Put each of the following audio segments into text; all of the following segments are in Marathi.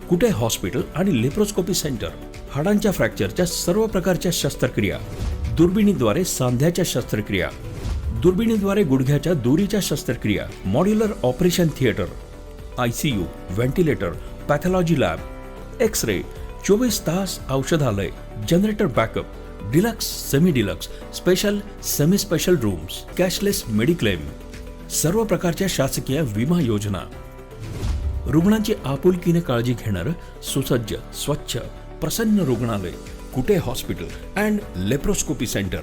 कुटे हॉस्पिटल आणि लेप्रोस्कोपी सेंटर, हाडांच्या फ्रॅक्चरच्या सर्व प्रकारच्या शस्त्रक्रिया, दुर्बिणीद्वारे सांध्याच्या शस्त्रक्रिया, दुर्बिणीद्वारे गुडघ्याच्या दोरीच्या शस्त्रक्रिया, modular operation theatre, ICU, ventilator, pathology lab, x-ray, 24 तास औषधालय, generator backup, deluxe, semi deluxe, special, semi special rooms, cashless mediclaim, सर्व प्रकारच्या शासकीय विमा योजना, रुग्णांची आपुलकीने काळजी घेणारं सुसज्ज, स्वच्छ, प्रसन्न रुग्णालय, Kute hospital and laparoscopy centre,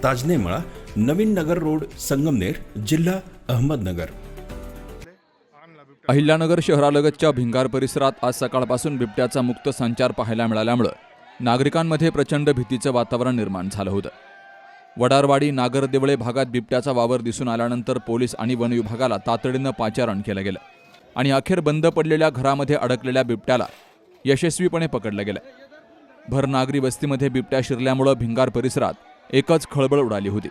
Tajne Mala, Navin Nagar road, Sangamner, जिल्हा अहमदनगर. अहिल्यानगर शहरालगतच्या भिंगार परिसरात आज सकाळपासून बिबट्याचा मुक्त संचार पाहायला मिळाल्यामुळे नागरिकांमध्ये प्रचंड भीतीचं वातावरण निर्माण झालं होतं. वडारवाडी, नागरदेवळे भागात बिबट्याचा वावर दिसून आल्यानंतर पोलीस आणि वन विभागाला तातडीनं पाचारण केलं गेलं आणि अखेर बंद पडलेल्या घरामध्ये अडकलेल्या बिबट्याला यशस्वीपणे पकडलं गेलं. भर नागरी वस्तीमध्ये बिबट्या शिरल्यामुळे भिंगार परिसरात एकच खळबळ उडाली होती.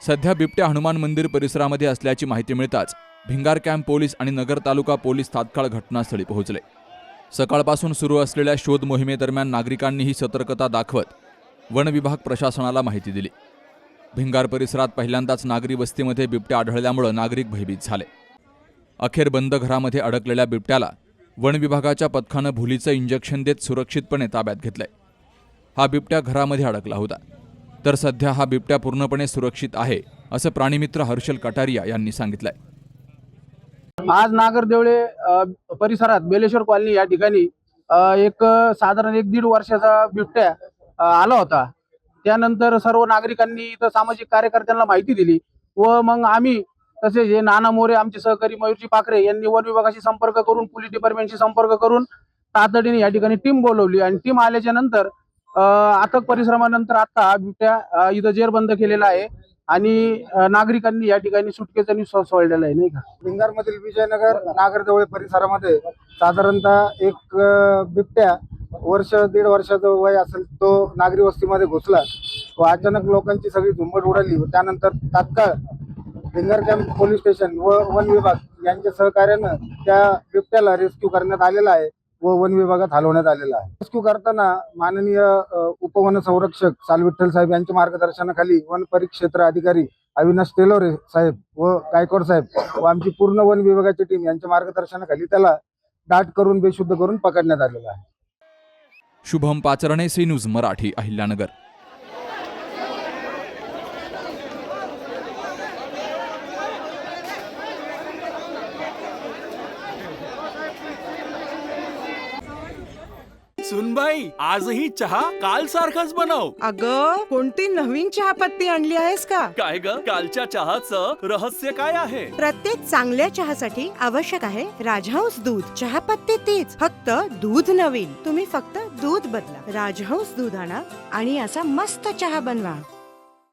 सध्या बिबट्या हनुमान मंदिर परिसरामध्ये असल्याची माहिती मिळताच भिंगार कॅम्प पोलीस आणि नगर तालुका पोलीस तात्काळ घटनास्थळी पोहोचले. सकाळपासून सुरू असलेल्या शोध मोहिमेदरम्यान नागरिकांनीही सतर्कता दाखवत वन विभाग प्रशासनाला माहिती दिली. भिंगार परिसरात पहिल्यांदाच नागरी वस्तीमध्ये बिबट्या आढळल्यामुळे नागरिक भयभीत झाले. अखेर बंद घरामध्ये अडकलेल्या बिबट्याला वन विभागाच्या पथकानं भुलीचं इंजेक्शन देत सुरक्षितपणे ताब्यात घेतलंय. हा बिबट्या घरामध्ये अडकला होता, तर सध्या हा बिबट्या पूर्णपणे सुरक्षित आहे असं प्राणीमित्र हर्षल कटारिया यांनी सांगितलंय. आज नागरदेवळे परिसरात बेलेश्वर कॉलनी या ठिकाणी एक साधारण 1-1.5 वर्षाचा बिबट्या आला होता. त्यानंतर सर्व नागरिकांनी इथं सामाजिक कार्यकर्त्यांना माहिती दिली व मग आम्ही तसेच हे नाना मोरे, आमचे सहकारी मयूरजी पाखरे यांनी वन विभागाशी संपर्क करून, पोलीस डिपार्टमेंटशी संपर्क करून तातडीने या ठिकाणी टीम बोलवली आणि टीम आल्याच्या नंतर अथक परिश्रमानंतर आता हा बिबट्या इथं जेरबंद केलेला आहे आणि नागरिकांनी या ठिकाणी सुटकेचा निश्वास सोडलेला आहे, नाही का. भिंगारमधील विजयनगर, नागरदेवळे परिसरामध्ये साधारणतः एक बिबट्या 1-1.5 वर्षाचं वय असेल तो नागरी वस्तीमध्ये घुसला व अचानक लोकांची सगळी झुंबड उडाली व त्यानंतर तात्काळ भिंगार कॅम्प पोलीस स्टेशन व वन विभाग यांच्या सहकार्यानं त्या बिबट्याला रेस्क्यू करण्यात आलेला आहे व वन विभागात हलवण्यात आलेला आहे. रेस्क्यू करताना माननीय उपवन संरक्षक सालविठ्ठल साहेब यांच्या मार्गदर्शनाखाली वन परिक्षेत्र अधिकारी अविनाश तेलोरे साहेब व गायकवाड साहेब व आमची पूर्ण वन विभागाची टीम यांच्या मार्गदर्शनाखाली त्याला दाट करून बेशुद्ध करून पकडण्यात आलेला आहे. Shubham Pacharne, C news Marathi, Ahilyanagar. सुनबाई, आजही चहा काल सारखाच बनव. अगं, कोणती नवीन चहापत्ती आणली आहेस का? काय ग, कालच्या चहाचं रहस्य काय आहे? प्रत्येक चांगल्या चहासाठी आवश्यक आहे राजहंस दूध. चहापत्ती तीच, फक्त दूध नवीन. तुम्ही फक्त दूध बदला. राजहंस दूध आणा आणि असा मस्त चहा बनवा.